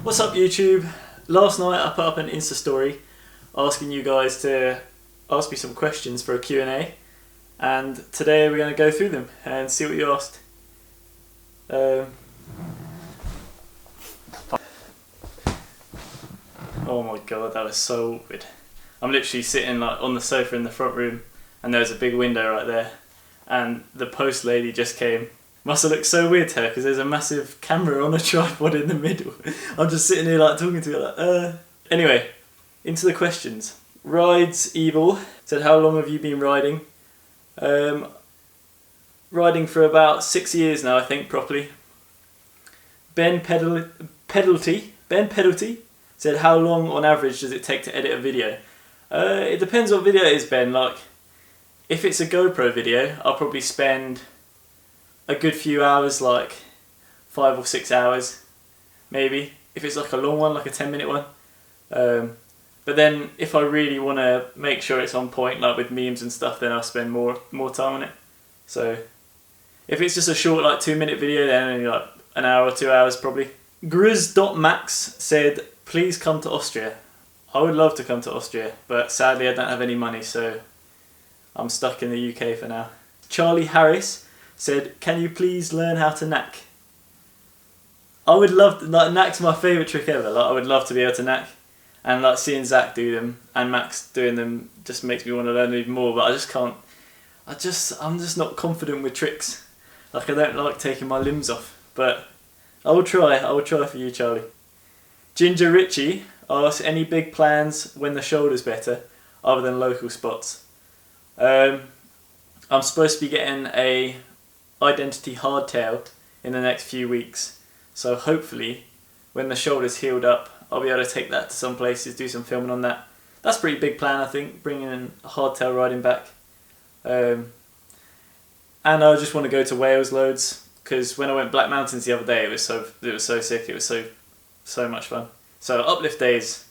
What's up YouTube? Last night I put up an Insta story asking you guys to ask me some questions for a Q&A, and today we're going to go through them and see what you asked. Oh my god, that was so awkward. I'm literally sitting like on the sofa in the front room and there's a big window right there, and the post lady just came. Must have looked so weird to her because there's a massive camera on a tripod in the middle. I'm just sitting here like talking to her like, Anyway, into the questions. Rides Evil said, how long have you been riding? Riding for about 6 years now, I think, properly. Ben Pedalty said, how long on average does it take to edit a video? It depends what video it is, Ben. Like, if it's a GoPro video, I'll probably spend a good few hours, like 5 or 6 hours, maybe. If it's like a long one, like a 10-minute one. But then if I really want to make sure it's on point, like with memes and stuff, then I'll spend more time on it. So if it's just a short, like 2-minute video, then only like an hour or 2 hours probably. Grizz.max said, please come to Austria. I would love to come to Austria, but sadly I don't have any money, so I'm stuck in the UK for now. Charlie Harris said, can you please learn how to knack? I would love to, like, knack's my favourite trick ever. Like, I would love to be able to knack, and like seeing Zach do them and Max doing them just makes me want to learn even more, but I just can't. I'm just not confident with tricks. Like, I don't like taking my limbs off, but I will try for you, Charlie. Ginger Richie asks, any big plans when the shoulder's better other than local spots? I'm supposed to be getting a identity hardtail in the next few weeks, so hopefully when the shoulder's healed up I'll be able to take that to some places, do some filming on that. That's a pretty big plan, I think, bringing in hardtail riding back. And I just want to go to Wales loads, because when I went Black Mountains the other day it was so sick, it was so much fun. So uplift days.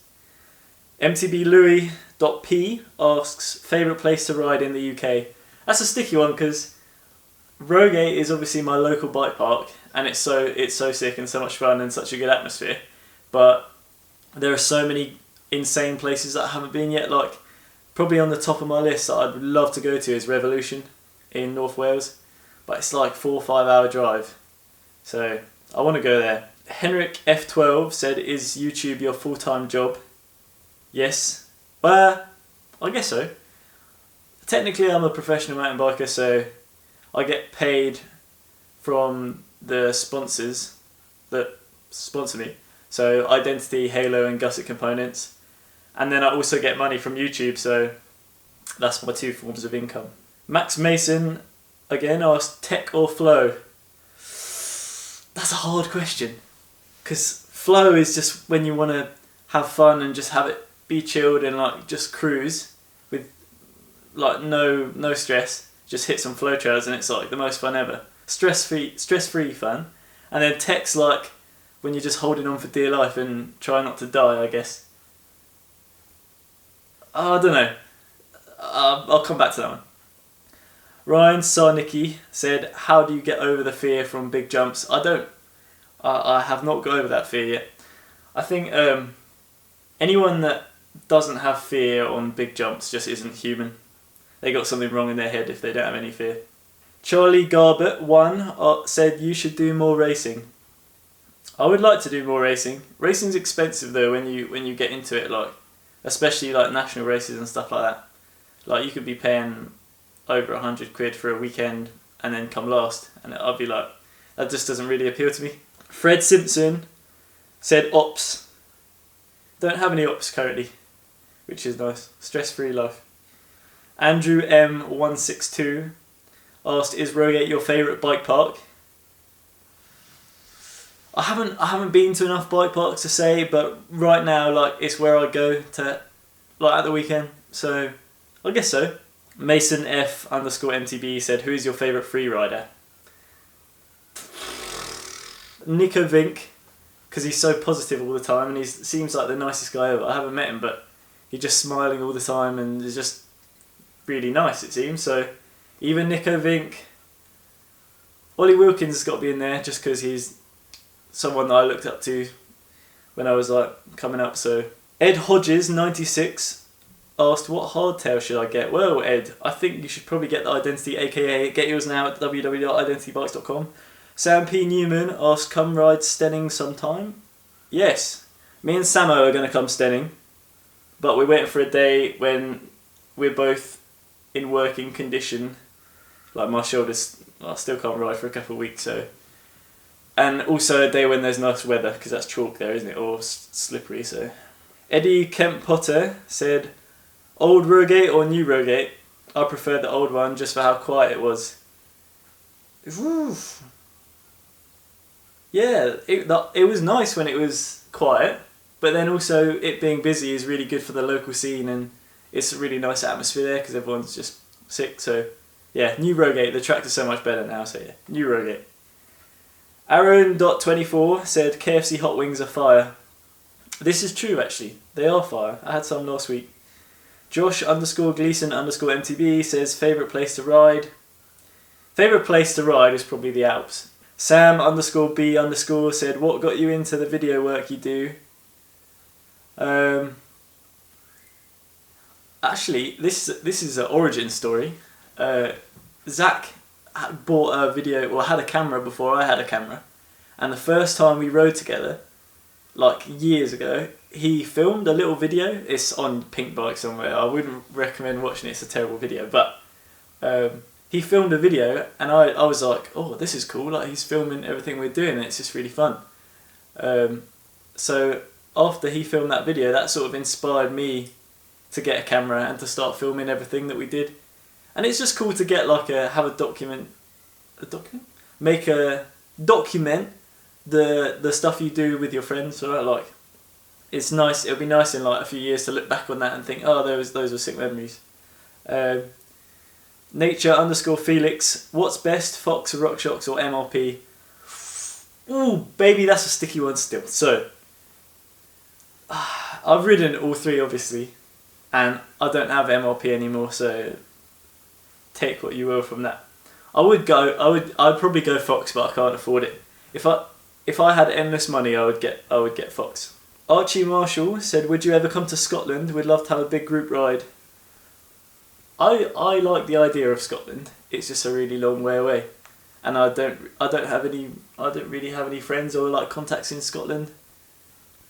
MTBLouis.p asks, favourite place to ride in the UK? That's a sticky one because Rogate is obviously my local bike park, and it's so sick and so much fun and such a good atmosphere. But there are so many insane places that I haven't been yet. Like, probably on the top of my list that I'd love to go to is Revolution in North Wales, but it's like 4 or 5 hour drive, so I want to go there. Henrik F12 said, is YouTube your full-time job? Yes. I guess so. Technically I'm a professional mountain biker, so I get paid from the sponsors that sponsor me. So Identity, Halo and Gusset Components. And then I also get money from YouTube, so that's my 2 forms of income. Max Mason again asked, tech or flow? That's a hard question, because flow is just when you want to have fun and just have it be chilled and like just cruise with like no stress. Just hit some flow trails and it's like the most fun ever. Stress-free fun. And then tech's like when you're just holding on for dear life and try not to die, I guess. I don't know. I'll come back to that one. Ryan Sarnicki said, how do you get over the fear from big jumps? I have not got over that fear yet. I think anyone that doesn't have fear on big jumps just isn't human. They got something wrong in their head if they don't have any fear. Charlie Garbett 1 said, you should do more racing. I would like to do more racing. Racing's expensive though when you get into it, like especially like national races and stuff like that. Like, you could be paying over 100 quid for a weekend and then come last, and I'd be like, that just doesn't really appeal to me. Fred Simpson said, ops. Don't have any ops currently, which is nice. Stress-free life. Andrew M162 asked, is Rogate your favourite bike park? I haven't been to enough bike parks to say, but right now, like, it's where I go to, like, at the weekend, so I guess so. Mason F_MTB said, who is your favourite free rider? Nico Vink, because he's so positive all the time and he seems like the nicest guy ever. I haven't met him, but he's just smiling all the time and is just really nice, it seems. So even Nico Vink. Ollie Wilkins has got to be in there just because he's someone that I looked up to when I was like coming up. So Ed Hodges 96 asked, what hardtail should I get? Well, Ed, I think you should probably get the Identity, aka get yours now at www.identitybikes.com. Sam P. Newman asked, come ride Stenning sometime? Yes, me and Samo are going to come Stenning, but we're waiting for a day when we're both in working condition. Like my shoulders, I still can't ride for a couple of weeks, so. And also a day when there's nice weather, because that's chalk there, isn't it, or slippery, so. Eddie Kemp Potter said, old Rogate or new Rogate? I prefer the old one just for how quiet it was. Oof. Yeah, it was nice when it was quiet, but then also it being busy is really good for the local scene, and it's a really nice atmosphere there because everyone's just sick. So yeah, new Rogate, the track is so much better now, so yeah, new Rogate. Aaron.24 said KFC hot wings are fire. This is true actually, they are fire. I had some last week. Josh_Gleason_MTB says favourite place to ride. Favourite place to ride is probably the Alps. Sam_B_ said, what got you into the video work you do? Actually, this is an origin story. Zach bought a video, well, had a camera before I had a camera, and the first time we rode together, like years ago, he filmed a little video. It's on Pink Bike somewhere. I wouldn't recommend watching it, it's a terrible video, but he filmed a video, and I was like, oh, this is cool, like he's filming everything we're doing, and it's just really fun. So after he filmed that video, that sort of inspired me to get a camera and to start filming everything that we did. And it's just cool to get like document the stuff you do with your friends, right? Like, it's nice, it'll be nice in like a few years to look back on that and think, oh, those were sick memories. Nature_Felix, what's best, Fox, RockShox or MRP? Ooh, baby, that's a sticky one still. So, I've ridden all three obviously, and I don't have MRP anymore, so take what you will from that. I'd probably go Fox, but I can't afford it. If I had endless money, I would get Fox. Archie Marshall said, would you ever come to Scotland? We'd love to have a big group ride. I like the idea of Scotland. It's just a really long way away, and I don't really have any friends or like contacts in Scotland.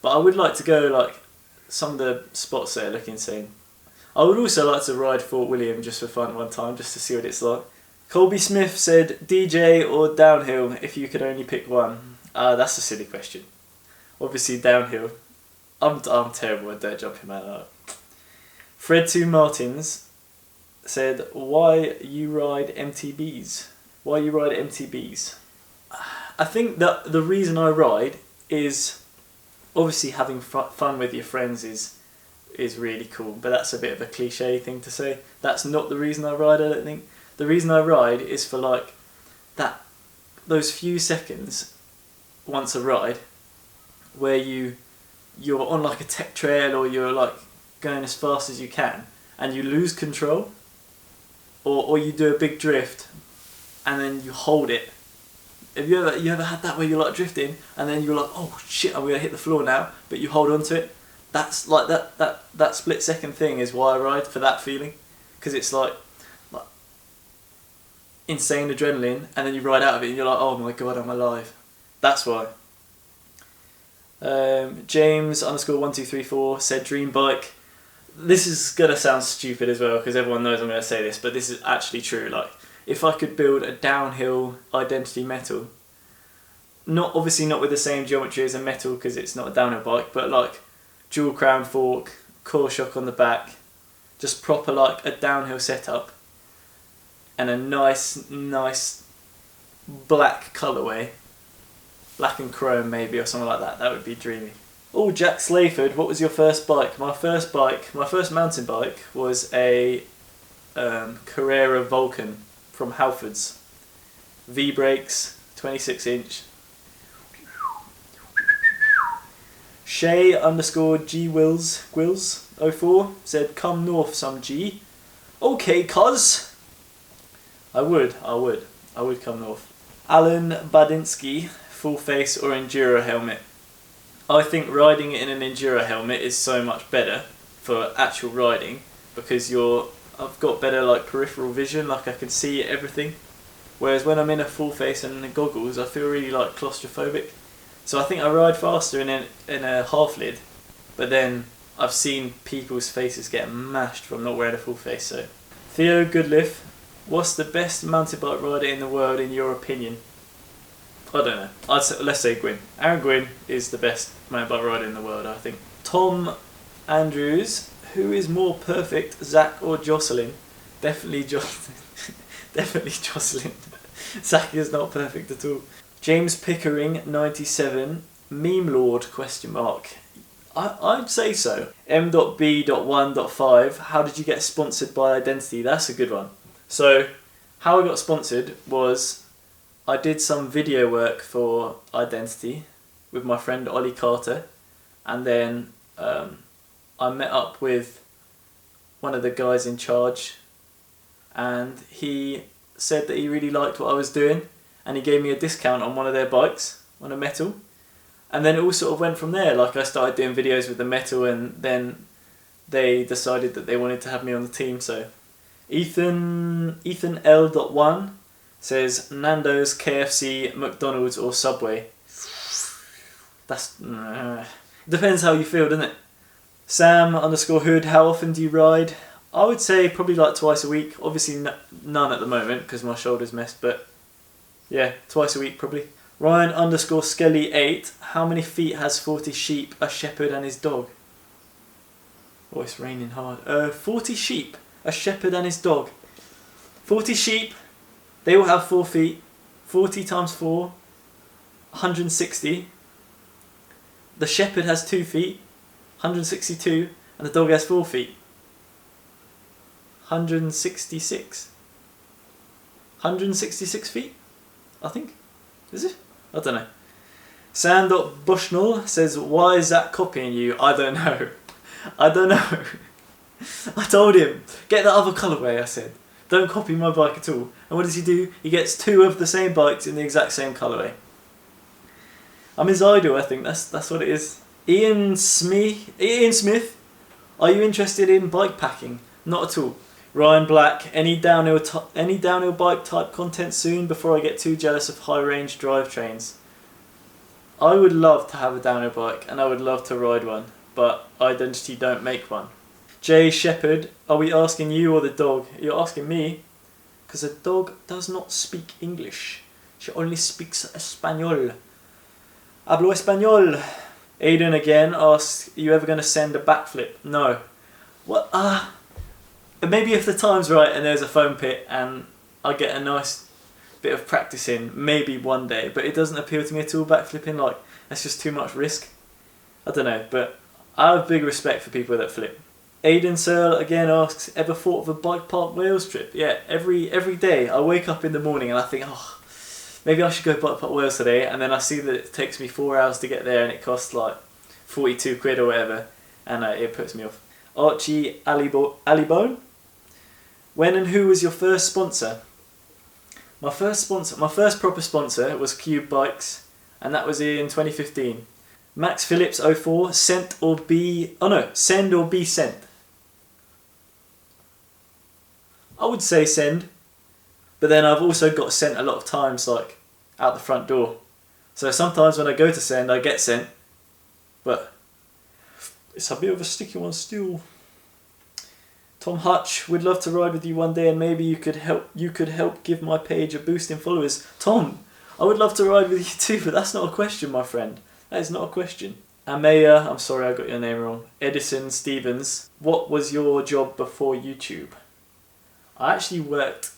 But I would like to go, like some of the spots there look insane. I would also like to ride Fort William just for fun one time, just to see what it's like. Colby Smith said, DJ or downhill if you could only pick one. That's a silly question. Obviously downhill. I'm terrible at dirt jumping, man. Fred2 Martins said, why you ride MTBs? Why you ride MTBs? I think that the reason I ride is obviously having fun with your friends is really cool, but that's a bit of a cliche thing to say. That's not the reason I ride, I don't think. The reason I ride is for like those few seconds once a ride where you're on like a tech trail, or you're like going as fast as you can and you lose control, or you do a big drift and then you hold it. Have you ever had that where you're like drifting and then you're like, oh shit, I'm gonna hit the floor now, but you hold on to it? That's like that split second thing is why I ride, for that feeling, because it's like insane adrenaline, and then you ride out of it and you're like, oh my god, I'm alive. That's why. James_1234 said dream bike. This is gonna sound stupid as well because everyone knows I'm gonna say this, but this is actually true. Like, if I could build a downhill Identity metal, obviously not with the same geometry as a metal because it's not a downhill bike, but like dual crown fork, core shock on the back, just proper like a downhill setup, and a nice black colourway, black and chrome maybe or something like that. That would be dreamy. Oh, Jack Slayford, what was your first bike? My first mountain bike was a Carrera Vulcan from Halfords. V-brakes, 26-inch. Shay_Gwills04 said, come north some G. Okay, cuz. I would come north. Alan Badinsky, full face or enduro helmet. I think riding in an enduro helmet is so much better for actual riding because I've got better like peripheral vision, like I can see everything. Whereas when I'm in a full face and the goggles, I feel really like claustrophobic. So I think I ride faster in a half lid, but then I've seen people's faces get mashed from not wearing a full face. So Theo Goodliff, what's the best mountain bike rider in the world in your opinion? I don't know. Let's say Gwyn. Aaron Gwyn is the best mountain bike rider in the world, I think. Tom Andrews, who is more perfect, Zach or Jocelyn? Definitely Jocelyn. Definitely Jocelyn. Zach is not perfect at all. James Pickering 97, meme lord ? I'd say so. M.B.1.5, how did you get sponsored by Identity? That's a good one. So how I got sponsored was I did some video work for Identity with my friend Ollie Carter, and then I met up with one of the guys in charge, and he said that he really liked what I was doing, and he gave me a discount on one of their bikes, on a metal, and then it all sort of went from there. Like I started doing videos with the metal, and then they decided that they wanted to have me on the team. So Ethan L.1 says Nando's, KFC, McDonald's or Subway. That's depends how you feel, doesn't it? Sam_Hood, how often do you ride? I would say probably like twice a week. Obviously none at the moment because my shoulder's messed, but yeah, twice a week probably. Ryan_Skelly8, how many feet has 40 sheep, a shepherd and his dog? Oh, it's raining hard. 40 sheep, a shepherd and his dog. 40 sheep, they all have 4 feet. 40 times 4, 160. The shepherd has 2 feet, 162, and the dog has 4 feet. 166. 166 feet, I think. Is it? I don't know. Sam.Bushnell says, why is that copying you? I don't know. I don't know. I told him, get the other colourway, I said. Don't copy my bike at all. And what does he do? He gets 2 of the same bikes in the exact same colourway. I'm his idol, I think. That's what it is. Ian Smith, are you interested in bike packing? Not at all. Ryan Black, any downhill bike type content soon before I get too jealous of high range drivetrains? I would love to have a downhill bike and I would love to ride one, but Identity don't make one. Jay Shepherd, are we asking you or the dog? You're asking me, because a dog does not speak English. She only speaks Espanol. Hablo Espanol. Aiden again asks, are you ever going to send a backflip? No. What? Maybe if the time's right and there's a foam pit and I get a nice bit of practice in, maybe one day, but it doesn't appeal to me at all, backflipping. Like, that's just too much risk. I don't know, but I have big respect for people that flip. Aiden Searle again asks, ever thought of a bike park Wales trip? Yeah, every day I wake up in the morning and I think, oh, maybe I should go bike park Wales today, and then I see that it takes me 4 hours to get there and it costs like 42 quid or whatever, and it puts me off. Archie Alibone, when and who was your first sponsor? My first proper sponsor was Cube Bikes, and that was in 2015. Max Phillips 04, send or be sent. I would say send, but then I've also got sent a lot of times, like out the front door. So sometimes when I go to send, I get sent, but it's a bit of a sticky one still. Tom Hutch, would love to ride with you one day, and maybe you could help give my page a boost in followers. Tom, I would love to ride with you too, but that's not a question, my friend. That is not a question. Amaya, I'm sorry I got your name wrong. Edison Stevens, what was your job before YouTube? I actually worked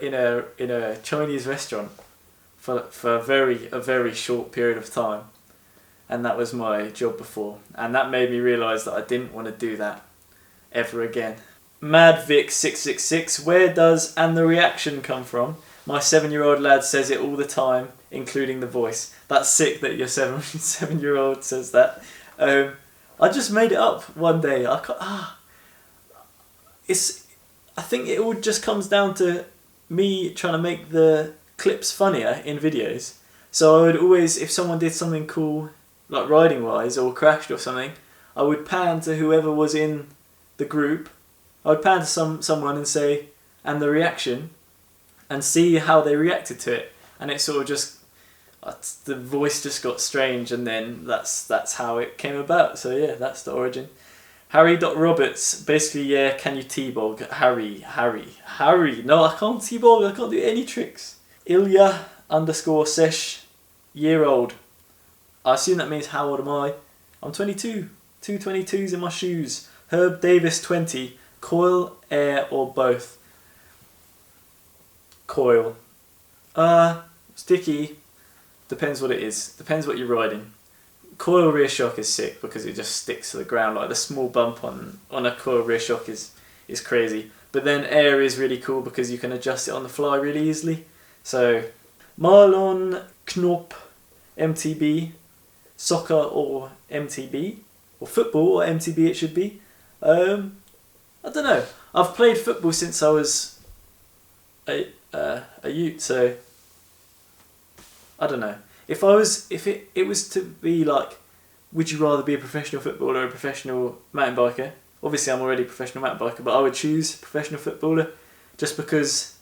in a Chinese restaurant for a very short period of time, and that was my job before, and that made me realise that I didn't want to do that ever again. MadVic666, where does "and the reaction" come from? My 7-year-old lad says it all the time, including the voice. That's sick that your 7-year-old says that. I just made it up one day. I think it all just comes down to me trying to make the clips funnier in videos. So I would always, if someone did something cool, like riding wise, or crashed or something, I would pan to whoever was in the group. I would pan to someone and say, and the reaction, and see how they reacted to it. And it sort of just, the voice just got strange, and then that's how it came about. So yeah, that's the origin. Harry.Roberts, basically, yeah, can you T-bog? Harry. No, I can't T-bog, I can't do any tricks. Ilya_sesh, year old. I assume that means how old am I? I'm 22. 2 22s in my shoes. Herb Davis 20. Coil, air, or both? Coil. Sticky. Depends what it is. Depends what you're riding. Coil rear shock is sick because it just sticks to the ground. Like the small bump on a coil rear shock is crazy. But then air is really cool because you can adjust it on the fly really easily. So Marlon Knop MTB, soccer or MTB, or football or MTB it should be. I don't know. I've played football since I was a youth, so I don't know. If it was to be like, would you rather be a professional footballer or a professional mountain biker? Obviously I'm already a professional mountain biker, but I would choose professional footballer just because,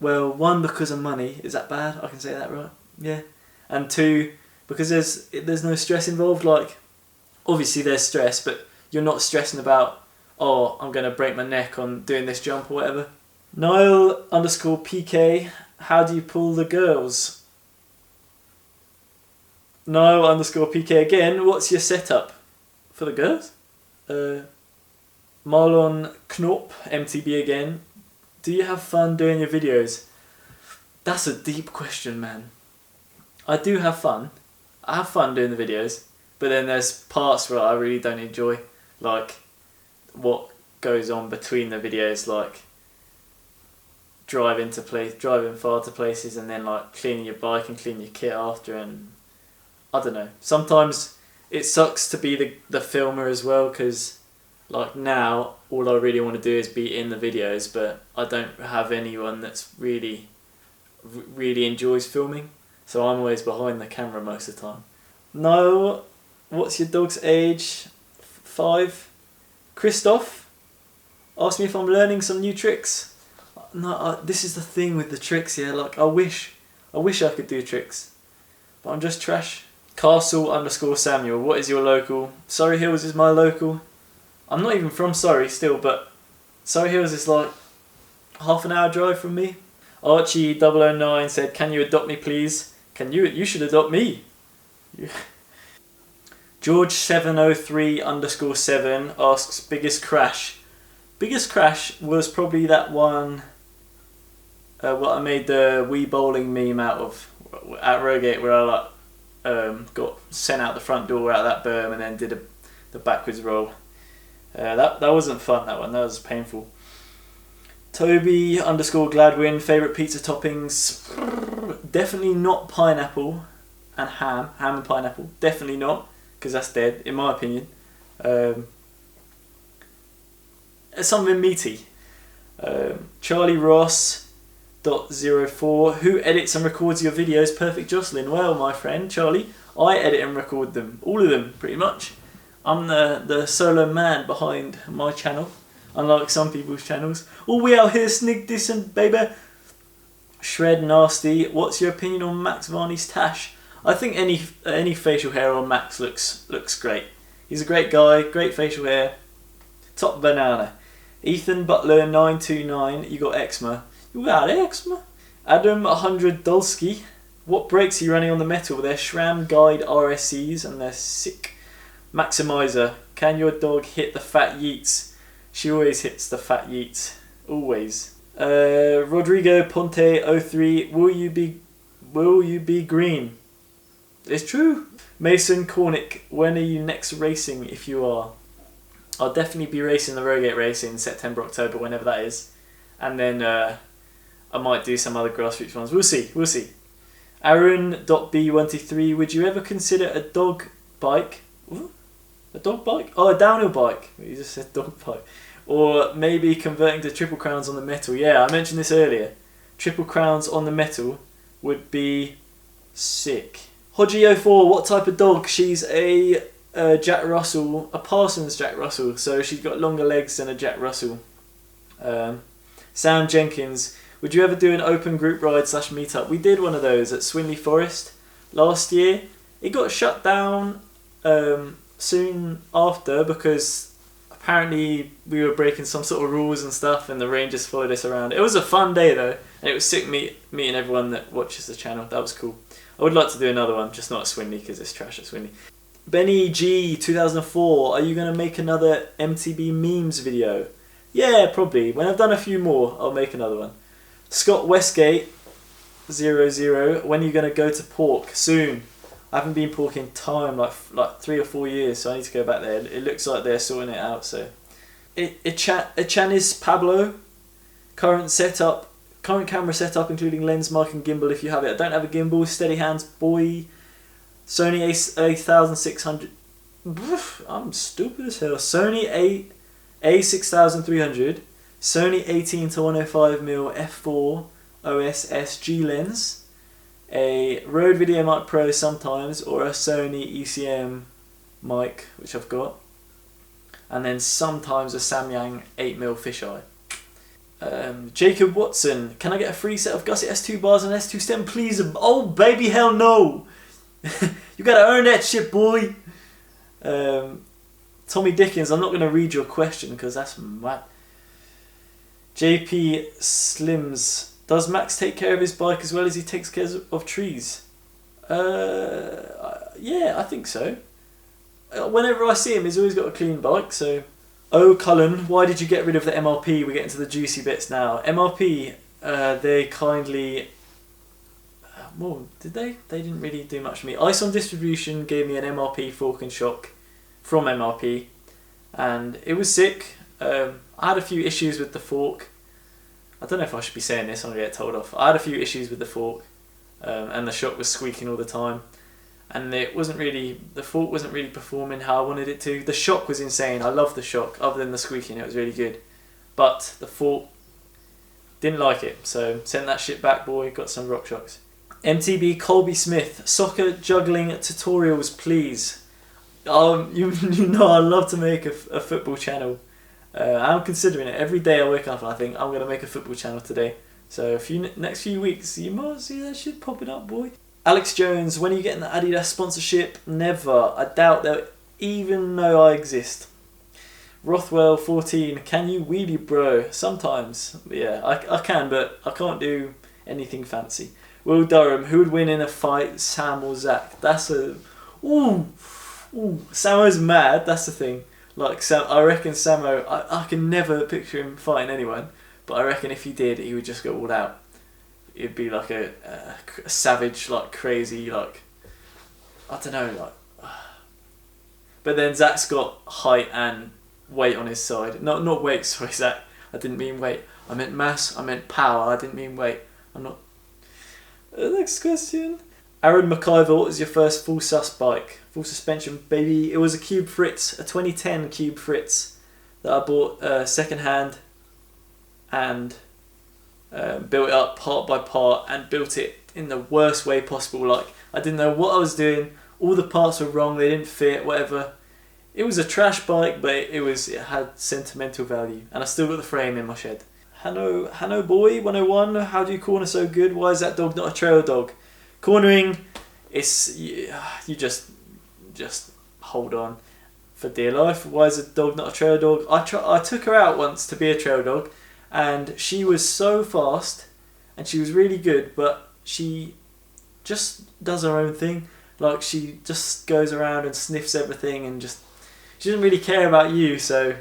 well, one, because of money. Is that bad? I can say that, right? Yeah. And two, because there's no stress involved. Like, obviously there's stress, but you're not stressing about, oh, I'm going to break my neck on doing this jump or whatever. Niall_PK, how do you pull the girls? Niall_PK again, what's your setup for the girls? Marlon Knop, MTB again, do you have fun doing your videos? That's a deep question, man. I do have fun. I have fun doing the videos, but then there's parts where I really don't enjoy, like what goes on between the videos, like driving far to places, and then like cleaning your bike and cleaning your kit after, and I don't know. Sometimes it sucks to be the filmer as well, because like now all I really want to do is be in the videos, but I don't have anyone that's really enjoys filming, so I'm always behind the camera most of the time. No, what's your dog's age? 5. Christoph asked me if I'm learning some new tricks. No, this is the thing with the tricks, yeah. Like I wish I could do tricks, but I'm just trash. Castle_Samuel, what is your local? Surrey Hills is my local. I'm not even from Surrey still, but Surrey Hills is like half an hour drive from me. Archie009 said, can you adopt me please? You should adopt me. George703_7 asks, biggest crash. Biggest crash was probably that one, what I made the Wii bowling meme out of at Rogate, where I like got sent out the front door out of that berm and then did the backwards roll. That wasn't fun, that one. That was painful. Toby_Gladwin, favourite pizza toppings? Definitely not pineapple and ham. Ham and pineapple. Definitely not, because that's dead, in my opinion. Something meaty. Charlie Ross.04, who edits and records your videos? Perfect Jocelyn. Well, my friend Charlie, I edit and record them. All of them, pretty much. I'm the solo man behind my channel, unlike some people's channels. Oh, we out here snig dissing, baby. Shred Nasty, what's your opinion on Max Varney's tash? I think any facial hair on Max looks great. He's a great guy, great facial hair. Top banana. Ethan Butler 929, you got eczema. You got eczema? Adam 100 Dolsky, what brakes are you running on the metal? They're SRAM Guide RSCs and they're sick. Maximizer, can your dog hit the fat yeets? She always hits the fat yeets. Always. Rodrigo Ponte 03, will you be green? It's true. Mason Cornick, when are you next racing if you are? I'll definitely be racing the Rogate race in September, October, whenever that is. And then I might do some other grassroots ones. We'll see. Aaron.B123, would you ever consider a dog bike? Ooh, a dog bike? Oh, a downhill bike. You just said dog bike. Or maybe converting to triple crowns on the metal. Yeah, I mentioned this earlier. Triple crowns on the metal would be sick. Hodgie04, what type of dog? She's a Jack Russell, a Parsons Jack Russell, so she's got longer legs than a Jack Russell. Sam Jenkins, would you ever do an open group ride / meetup? We did one of those at Swinley Forest last year. It got shut down soon after because apparently we were breaking some sort of rules and stuff, and the rangers followed us around. It was a fun day though, and it was sick meeting everyone that watches the channel. That was cool. I would like to do another one, just not at Swinley because it's trash at Swinley. Benny G 2004, are you going to make another MTB memes video? Yeah, probably. When I've done a few more, I'll make another one. Scott Westgate 00, when are you going to go to Pork? Soon. I haven't been Pork in time, like 3 or 4 years, so I need to go back there. It looks like they're sorting it out. So, Echanis Pablo, current camera setup including lens, mic and gimbal if you have it. I don't have a gimbal. Steady hands, boy. Sony A6300. I'm stupid as hell. Sony A6300. Sony 18 to 105mm f4 OS SG lens. A Rode Video Mic Pro sometimes, or a Sony ECM mic, which I've got, and then sometimes a Samyang 8mm fisheye. Jacob Watson, can I get a free set of Gusset S2 bars and S2 stem, please? Oh baby, hell no! You gotta earn that shit, boy. Tommy Dickens, I'm not gonna read your question because that's mad. JP Slims, does Max take care of his bike as well as he takes care of trees? Yeah, I think so. Whenever I see him, he's always got a clean bike, so... Oh, Cullen, why did you get rid of the MRP? We're getting to the juicy bits now. MRP, they kindly... well, did they? They didn't really do much for me. Ice on Distribution gave me an MRP fork and shock from MRP, and it was sick. I had a few issues with the fork. I don't know if I should be saying this, I'm going to get told off. I had a few issues with the fork, and the shock was squeaking all the time, and the fork wasn't really performing how I wanted it to. The shock was insane. I loved the shock. Other than the squeaking, it was really good, but the fork, didn't like it, so sent that shit back, boy. Got some rock shocks. MTB Colby Smith, soccer juggling tutorials please. You know I love to make a football channel. I'm considering it. Every day I wake up and I think I'm going to make a football channel today. So next few weeks you might see that shit popping up, boy. Alex Jones, when are you getting the Adidas sponsorship? Never. I doubt they'll even know I exist. Rothwell 14, can you wheelie bro? Sometimes. Yeah, I can, but I can't do anything fancy. Will Durham, who would win in a fight, Sam or Zach? That's a... Ooh, Samo's mad, that's the thing. Like, I reckon Samo, I can never picture him fighting anyone, but I reckon if he did, he would just go all out. It'd be like a savage, like crazy, like, I don't know, like. But then Zach's got height and weight on his side. Not weight, sorry Zach, I didn't mean weight. I meant mass, I meant power, I didn't mean weight. I'm not. Next question. Aaron McIver, what was your first full sus bike? Full suspension, baby. It was a Cube Fritz, a 2010 Cube Fritz that I bought second hand and built it up part by part and built it in the worst way possible. Like, I didn't know what I was doing. All the parts were wrong. They didn't fit. Whatever. It was a trash bike, but it had sentimental value, and I still got the frame in my shed. Hanno boy 101. How do you corner so good? Why is that dog not a trail dog? Cornering, it's you just hold on for dear life. Why is a dog not a trail dog? I took her out once to be a trail dog, and she was so fast, and she was really good, but she just does her own thing. Like, she just goes around and sniffs everything, and she doesn't really care about you. So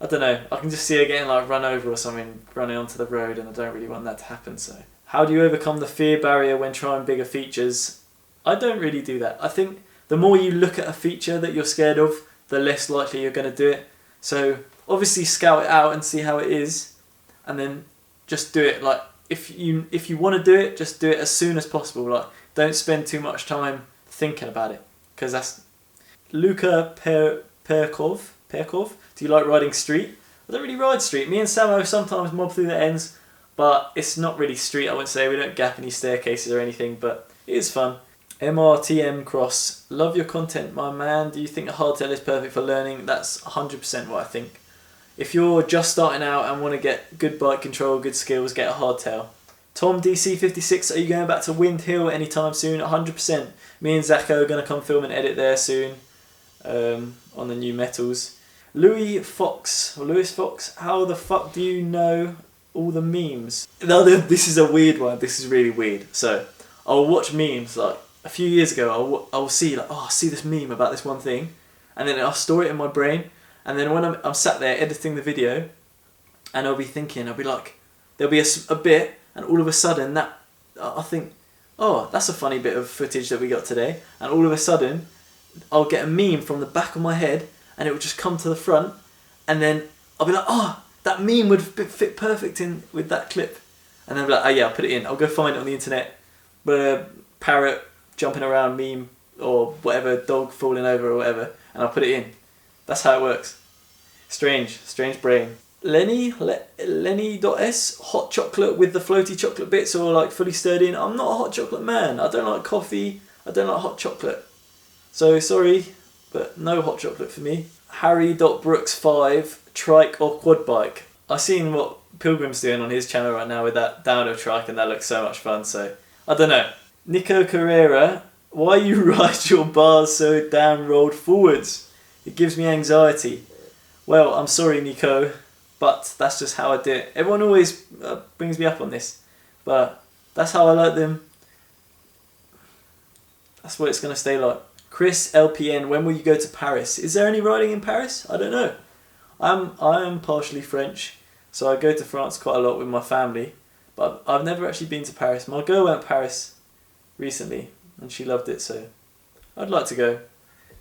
I don't know. I can just see her getting like run over or something, running onto the road, and I don't really want that to happen. So. How do you overcome the fear barrier when trying bigger features? I don't really do that. I think the more you look at a feature that you're scared of, the less likely you're going to do it. So obviously scout it out and see how it is, and then just do it. Like, if you want to do it, just do it as soon as possible. Like, don't spend too much time thinking about it, because that's... Luca Perkov. Do you like riding street? I don't really ride street. Me and Samo sometimes mob through the ends, but it's not really street, I wouldn't say. We don't gap any staircases or anything, but it is fun. MRTM Cross. Love your content, my man. Do you think a hardtail is perfect for learning? That's 100% what I think. If you're just starting out and want to get good bike control, good skills, get a hardtail. Tom DC56, are you going back to Wind Hill anytime soon? 100%. Me and Zacho are going to come film and edit there soon on the new metals. Louis Fox, how the fuck do you know all the memes? No, this is a weird one. This is really weird. So, I'll watch memes like a few years ago. I'll see like, oh, I see this meme about this one thing, and then I'll store it in my brain. And then when I'm sat there editing the video, and I'll be like, there'll be a bit, and all of a sudden I'll think, oh, that's a funny bit of footage that we got today. And all of a sudden, I'll get a meme from the back of my head, and it will just come to the front, and then I'll be like, oh, that meme would fit perfect in with that clip. And then I'll be like, oh yeah, I'll put it in. I'll go find it on the internet. But a parrot jumping around meme, or whatever, dog falling over or whatever, and I'll put it in. That's how it works. Strange brain. Lenny.s, hot chocolate with the floaty chocolate bits, or like fully stirred in. I'm not a hot chocolate man. I don't like coffee. I don't like hot chocolate. So sorry, but no hot chocolate for me. Harry.brooks5, trike or quad bike. I've seen what Pilgrim's doing on his channel right now with that downhill trike, and that looks so much fun, so I don't know. Nico Carrera, why you ride your bars so damn rolled forwards? It gives me anxiety. Well, I'm sorry, Nico, but that's just how I do it. Everyone always brings me up on this, but that's how I like them. That's what it's going to stay like. Chris LPN, when will you go to Paris? Is there any riding in Paris? I don't know. I am partially French, so I go to France quite a lot with my family, but I've never actually been to Paris. My girl went to Paris recently, and she loved it, so I'd like to go,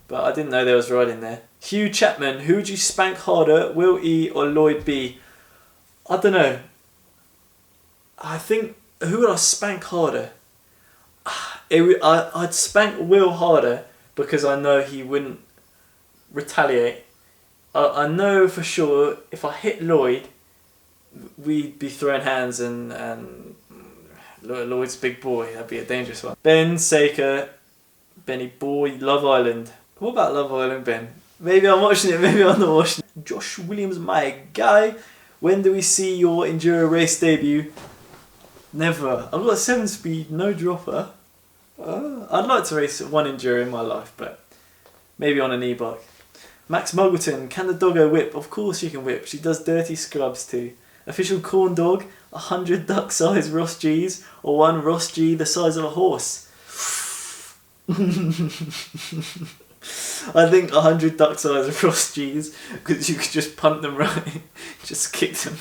but I didn't know there was riding there. Hugh Chapman, who would you spank harder, Will E or Lloyd B? I don't know. I think, who would I spank harder? I'd spank Will harder because I know he wouldn't retaliate. I know for sure if I hit Lloyd, we'd be throwing hands, and Lloyd's a big boy. That'd be a dangerous one. Ben Saker, Benny Boy, Love Island. What about Love Island, Ben? Maybe I'm watching it, maybe I'm not watching it. Josh Williams, my guy. When do we see your enduro race debut? Never. I've got a 7-speed, no dropper. I'd like to race one enduro in my life, but maybe on an e-bike. Max Muggleton, can the doggo whip? Of course she can whip. She does dirty scrubs too. Official corn dog, 100 duck size Ross G's, or one Ross G the size of a horse. I think 100 duck size of Ross G's, because you could just punt them right, just kick them.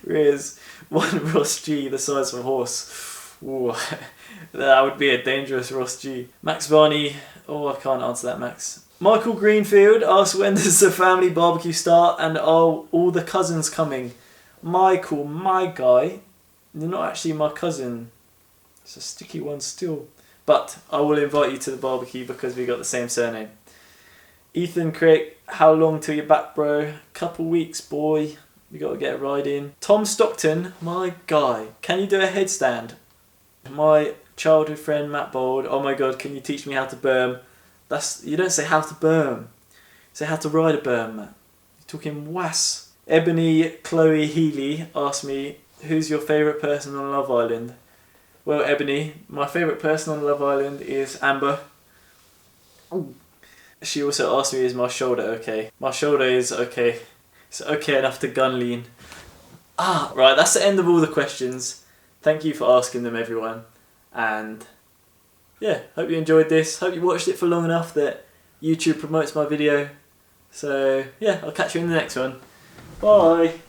Whereas one Ross G the size of a horse, ooh, that would be a dangerous Ross G. Max Varney, oh, I can't answer that, Max. Michael Greenfield asks, when does the family barbecue start, and are all the cousins coming? Michael, my guy, you're not actually my cousin. It's a sticky one still. But I will invite you to the barbecue because we got the same surname. Ethan Craig, how long till you're back, bro? Couple weeks, boy. We got to get a ride in. Tom Stockton, my guy, can you do a headstand? My childhood friend Matt Bold, oh my god, can you teach me how to berm? You don't say how to berm. You say how to ride a berm, man. You're talking was. Ebony Chloe Healy asked me, who's your favourite person on Love Island? Well, Ebony, my favourite person on Love Island is Amber. Ooh. She also asked me, is my shoulder okay? My shoulder is okay. It's okay enough to gun lean. Right, that's the end of all the questions. Thank you for asking them, everyone. And yeah, hope you enjoyed this. Hope you watched it for long enough that YouTube promotes my video. So yeah, I'll catch you in the next one. Bye.